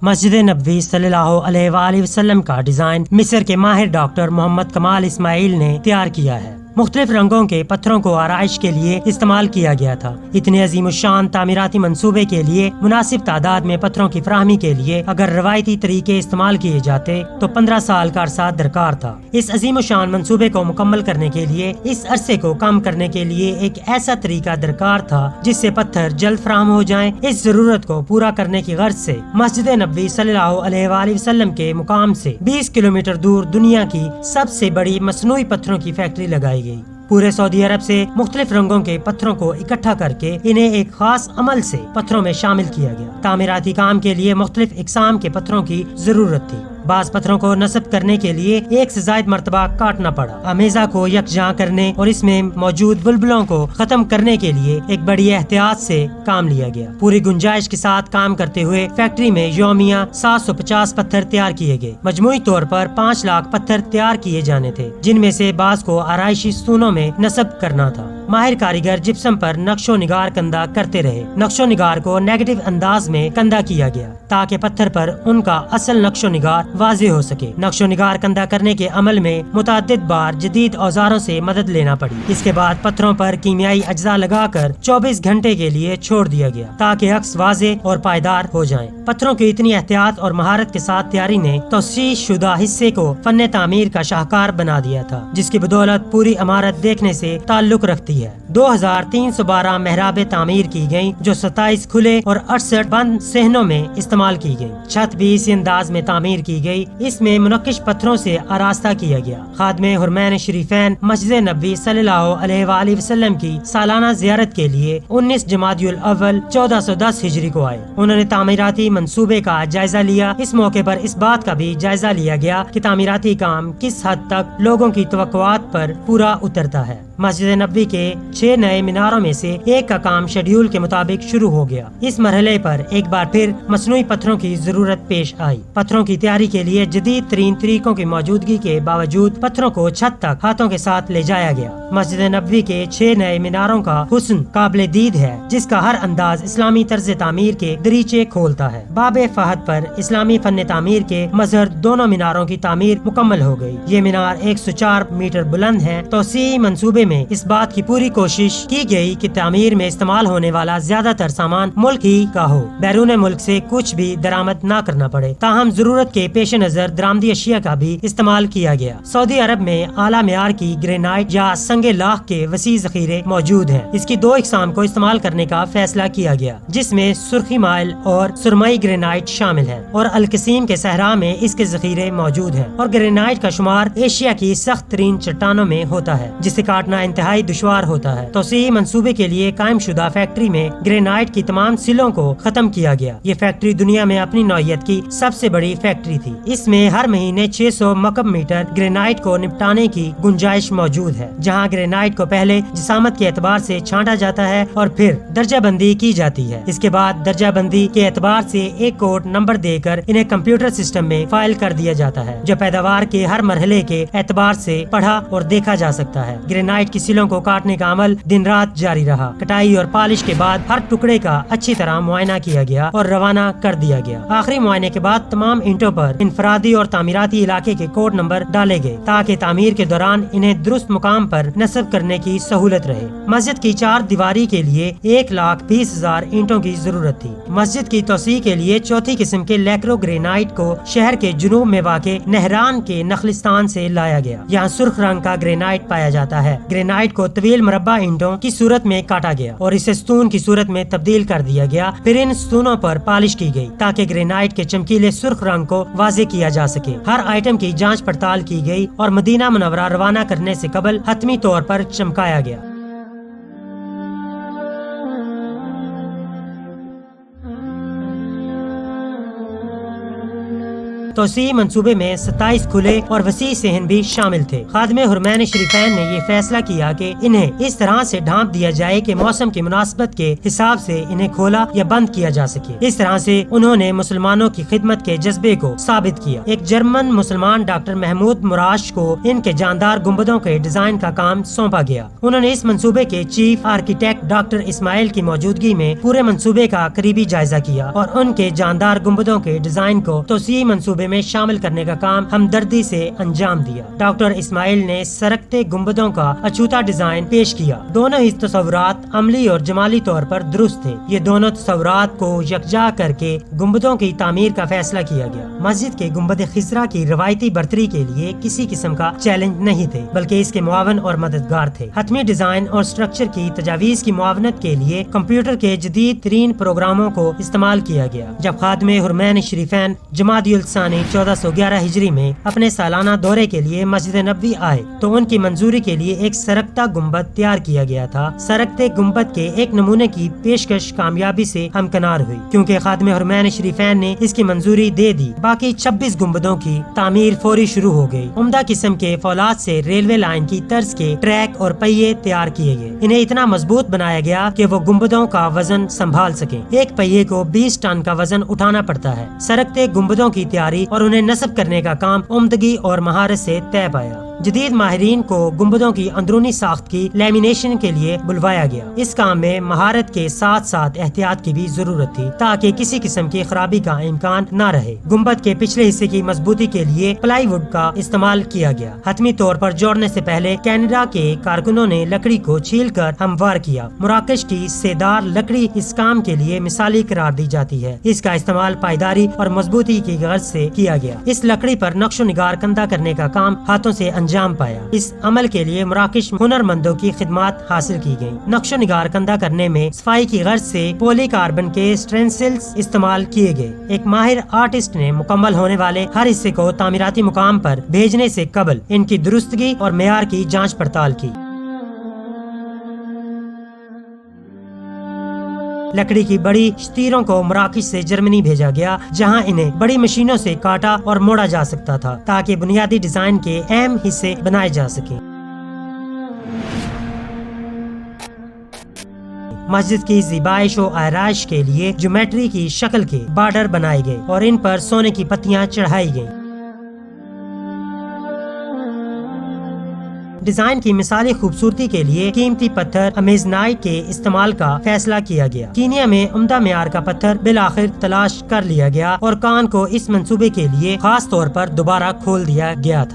مسجد نبوی صلی اللہ علیہ وآلہ وسلم کا ڈیزائن مصر کے ماہر ڈاکٹر محمد کمال اسماعیل نے تیار کیا ہے۔ مختلف رنگوں کے پتھروں کو آرائش کے لیے استعمال کیا گیا تھا۔ اتنے عظیم الشان تعمیراتی منصوبے کے لیے مناسب تعداد میں پتھروں کی فراہمی کے لیے اگر روایتی طریقے استعمال کیے جاتے تو 15 سال کا عرصہ درکار تھا۔ اس عظیم الشان منصوبے کو مکمل کرنے کے لیے اس عرصے کو کم کرنے کے لیے ایک ایسا طریقہ درکار تھا جس سے پتھر جلد فراہم ہو جائیں۔ اس ضرورت کو پورا کرنے کی غرض سے مسجد نبوی صلی اللہ علیہ وآلہ وسلم کے مقام سے 20 کلومیٹر دور دنیا کی سب سے بڑی مصنوعی پتھروں کی فیکٹری لگائی گئی۔ پورے سعودی عرب سے مختلف رنگوں کے پتھروں کو اکٹھا کر کے انہیں ایک خاص عمل سے پتھروں میں شامل کیا گیا۔ تعمیراتی کام کے لیے مختلف اقسام کے پتھروں کی ضرورت تھی۔ بعض پتھروں کو نصب کرنے کے لیے ایک سے زائد مرتبہ کاٹنا پڑا۔ امیزہ کو یکجاں کرنے اور اس میں موجود بلبلوں کو ختم کرنے کے لیے ایک بڑی احتیاط سے کام لیا گیا۔ پوری گنجائش کے ساتھ کام کرتے ہوئے فیکٹری میں یومیہ 750 پتھر تیار کیے گئے۔ مجموعی طور پر 5 لاکھ پتھر تیار کیے جانے تھے، جن میں سے بعض کو آرائشی ستونوں میں نصب کرنا تھا۔ ماہر کاریگر جپسم پر نقش و نگار کندہ کرتے رہے۔ نقش و نگار کو نیگیٹو انداز میں کندہ کیا گیا تاکہ پتھر پر ان کا اصل نقش و نگار واضح ہو سکے۔ نقش و نگار کندہ کرنے کے عمل میں متعدد بار جدید اوزاروں سے مدد لینا پڑی۔ اس کے بعد پتھروں پر کیمیائی اجزاء لگا کر 24 گھنٹے کے لیے چھوڑ دیا گیا تاکہ عکس واضح اور پائیدار ہو جائیں۔ پتھروں کی اتنی احتیاط اور مہارت کے ساتھ تیاری نے توسیع شدہ حصے کو فن تعمیر کا شاہکار بنا دیا تھا، جس کی بدولت پوری عمارت دیکھنے سے تعلق رکھتی ہے۔ 2312 محرابیں تعمیر کی گئیں جو 27 کھلے اور 68 بند صحنوں میں استعمال کی گئی۔ چھت بھی اسی انداز میں تعمیر کی گئی۔ اس میں منقش پتھروں سے آراستہ کیا گیا۔ خادم حرمین شریفین مسجد نبوی صلی اللہ علیہ وآلہ وسلم کی سالانہ زیارت کے لیے 19 جمادی الاول 1410 ہجری کو آئے۔ انہوں نے تعمیراتی منصوبے کا جائزہ لیا۔ اس موقع پر اس بات کا بھی جائزہ لیا گیا کہ تعمیراتی کام کس حد تک لوگوں کی توقعات پر پورا اترتا ہے۔ مسجد نبوی کے 6 نئے میناروں میں سے ایک کا کام شیڈیول کے مطابق شروع ہو گیا۔ اس مرحلے پر ایک بار پھر مصنوعی پتھروں کی ضرورت پیش آئی۔ پتھروں کی تیاری کے لیے جدید ترین طریقوں کی موجودگی کے باوجود پتھروں کو چھت تک ہاتھوں کے ساتھ لے جایا گیا۔ مسجد نبوی کے 6 نئے میناروں کا حسن قابل دید ہے، جس کا ہر انداز اسلامی طرز تعمیر کے دریچے کھولتا ہے۔ باب فہد پر اسلامی فن تعمیر کے مظہر دونوں میناروں کی تعمیر مکمل ہو گئی۔ یہ مینار 104 میٹر بلند ہے۔ توسیعی منصوبے میں اس بات کی پوری کوشش کی گئی کہ تعمیر میں استعمال ہونے والا زیادہ تر سامان ملک ہی کا ہو، بیرون ملک سے کچھ بھی درآمد نہ کرنا پڑے۔ تاہم ضرورت کے پیش نظر درآمدی اشیاء کا بھی استعمال کیا گیا۔ سعودی عرب میں اعلیٰ معیار کی گرینائٹ یا سنگ لاخ کے وسیع ذخیرے موجود ہیں۔ اس کی 2 اقسام کو استعمال کرنے کا فیصلہ کیا گیا، جس میں سرخی مائل اور سرمئی گرینائٹ شامل ہیں، اور القصیم کے صحرا میں اس کے ذخیرے موجود ہیں۔ اور گرینائٹ کا شمار ایشیا کی سخت ترین چٹانوں میں ہوتا ہے، جسے کاٹنا انتہائی دشوار ہوتا ہے۔ توسیعی منصوبے کے لیے قائم شدہ فیکٹری میں گرینائٹ کی تمام سلوں کو ختم کیا گیا۔ یہ فیکٹری دنیا میں اپنی نوعیت کی سب سے بڑی فیکٹری تھی۔ اس میں ہر مہینے 600 مکعب میٹر گرینائٹ کو نپٹانے کی گنجائش موجود ہے، جہاں گرینائٹ کو پہلے جسامت کے اعتبار سے چھانٹا جاتا ہے اور پھر درجہ بندی کی جاتی ہے۔ اس کے بعد درجہ بندی کے اعتبار سے ایک کوڈ نمبر دے کر انہیں کمپیوٹر سسٹم میں فائل کر دیا جاتا ہے، جو پیداوار کے ہر مرحلے کے اعتبار سے پڑھا اور دیکھا جا سکتا ہے۔ گرینائٹ کی سلوں کو کاٹنے کا عمل دن رات جاری رہا۔ کٹائی اور پالش کے بعد ہر ٹکڑے کا اچھی طرح معائنہ کیا گیا اور روانہ کر دیا گیا۔ آخری معائنے کے بعد تمام اینٹوں پر انفرادی اور تعمیراتی علاقے کے کوڈ نمبر ڈالے گئے تاکہ تعمیر کے دوران انہیں درست مقام پر نصب کرنے کی سہولت رہے۔ مسجد کی 4 دیواری کے لیے 1,20,000 اینٹوں کی ضرورت تھی۔ مسجد کی توسیع کے لیے چوتھی قسم کے لیکرو گرینائٹ کو شہر کے جنوب میں واقع نہران کے نخلستان سے لایا گیا۔ یہاں سرخ رنگ کا گرینائٹ پایا جاتا ہے۔ گرینائٹ کو طویل مربع اینٹوں کی صورت میں کاٹا گیا اور اسے ستون کی صورت میں تبدیل کر دیا گیا۔ پھر ان ستونوں پر پالش کی گئی تاکہ گرینائٹ کے چمکیلے سرخ رنگ کو واضح کیا جا سکے۔ ہر آئٹم کی جانچ پڑتال کی گئی اور مدینہ منورہ روانہ کرنے سے قبل حتمی طور پر چمکایا گیا۔ توسیعی منصوبے میں 27 کھلے اور وسیع صحن بھی شامل تھے۔ خادم حرمین شریفین نے یہ فیصلہ کیا کہ انہیں اس طرح سے ڈھانپ دیا جائے کہ موسم کی مناسبت کے حساب سے انہیں کھولا یا بند کیا جا سکے۔ اس طرح سے انہوں نے مسلمانوں کی خدمت کے جذبے کو ثابت کیا۔ ایک جرمن مسلمان ڈاکٹر محمود مراش کو ان کے جاندار گنبدوں کے ڈیزائن کا کام سونپا گیا۔ انہوں نے اس منصوبے کے چیف آرکیٹیکٹ ڈاکٹر اسماعیل کی موجودگی میں پورے منصوبے کا قریبی جائزہ کیا اور ان کے جاندار گنبدوں کے ڈیزائن کو توسیعی منصوبے میں شامل کرنے کا کام ہمدردی سے انجام دیا۔ ڈاکٹر اسماعیل نے سرکتے گنبدوں کا اچھوتا ڈیزائن پیش کیا۔ دونوں ہی تصورات عملی اور جمالی طور پر درست تھے۔ یہ دونوں تصورات کو یکجا کر کے گنبدوں کی تعمیر کا فیصلہ کیا گیا۔ مسجد کے گنبد خضرا کی روایتی برتری کے لیے کسی قسم کا چیلنج نہیں تھے، بلکہ اس کے معاون اور مددگار تھے۔ حتمی ڈیزائن اور سٹرکچر کی تجاویز کی معاونت کے لیے کمپیوٹر کے جدید ترین پروگراموں کو استعمال کیا گیا۔ جب خادم حرمین شریفین جمادی الثانی 1411 ہجری میں اپنے سالانہ دورے کے لیے مسجد نبوی آئے تو ان کی منظوری کے لیے ایک سرکتا گنبد تیار کیا گیا تھا۔ سرکتے گنبد کے ایک نمونے کی پیشکش کامیابی سے ہمکنار ہوئی، کیونکہ خادم حرمین شریفین نے اس کی منظوری دے دی۔ باقی 26 گنبدوں کی تعمیر فوری شروع ہو گئی۔ عمدہ قسم کے فولاد سے ریلوے لائن کی طرز کے ٹریک اور پہیے تیار کیے گئے۔ انہیں اتنا مضبوط بنایا گیا کہ وہ گنبدوں کا وزن سنبھال سکیں۔ ایک پہیے کو 20 ٹن کا وزن اٹھانا پڑتا ہے۔ سرکتے گنبدوں کی تیاری اور انہیں نصب کرنے کا کام عمدگی اور مہارت سے طے پایا۔ جدید ماہرین کو گنبدوں کی اندرونی ساخت کی لیمینیشن کے لیے بلوایا گیا۔ اس کام میں مہارت کے ساتھ ساتھ احتیاط کی بھی ضرورت تھی تاکہ کسی قسم کی خرابی کا امکان نہ رہے۔ گنبد کے پچھلے حصے کی مضبوطی کے لیے پلائی ووڈ کا استعمال کیا گیا۔ حتمی طور پر جوڑنے سے پہلے کینیڈا کے کارکنوں نے لکڑی کو چھیل کر ہموار کیا۔ مراکش کی سیدار لکڑی اس کام کے لیے مثالی قرار دی جاتی ہے۔ اس کا استعمال پائیداری اور مضبوطی کی غرض سے کیا گیا۔ اس لکڑی پر نقش و نگار کندہ کرنے کا کام ہاتھوں سے انجام پایا۔ اس عمل کے لیے مراکش ہنرمندوں کی خدمات حاصل کی گئیں۔ نقش و نگار کندہ کرنے میں صفائی کی غرض سے پولی کاربن کے اسٹرینسلز استعمال کیے گئے۔ ایک ماہر آرٹسٹ نے مکمل ہونے والے ہر حصے کو تعمیراتی مقام پر بھیجنے سے قبل ان کی درستگی اور معیار کی جانچ پڑتال کی۔ لکڑی کی بڑی شتیروں کو مراکش سے جرمنی بھیجا گیا، جہاں انہیں بڑی مشینوں سے کاٹا اور موڑا جا سکتا تھا تاکہ بنیادی ڈیزائن کے اہم حصے بنائے جا سکیں۔ مسجد کی زیبائش و آرائش کے لیے جیومیٹری کی شکل کے بارڈر بنائے گئے اور ان پر سونے کی پتیاں چڑھائی گئیں۔ ڈیزائن کی مثالی خوبصورتی کے لیے قیمتی پتھر امیزنائٹ کے استعمال کا فیصلہ کیا گیا۔ کینیا میں عمدہ معیار کا پتھر بالآخر تلاش کر لیا گیا اور کان کو اس منصوبے کے لیے خاص طور پر دوبارہ کھول دیا گیا تھا۔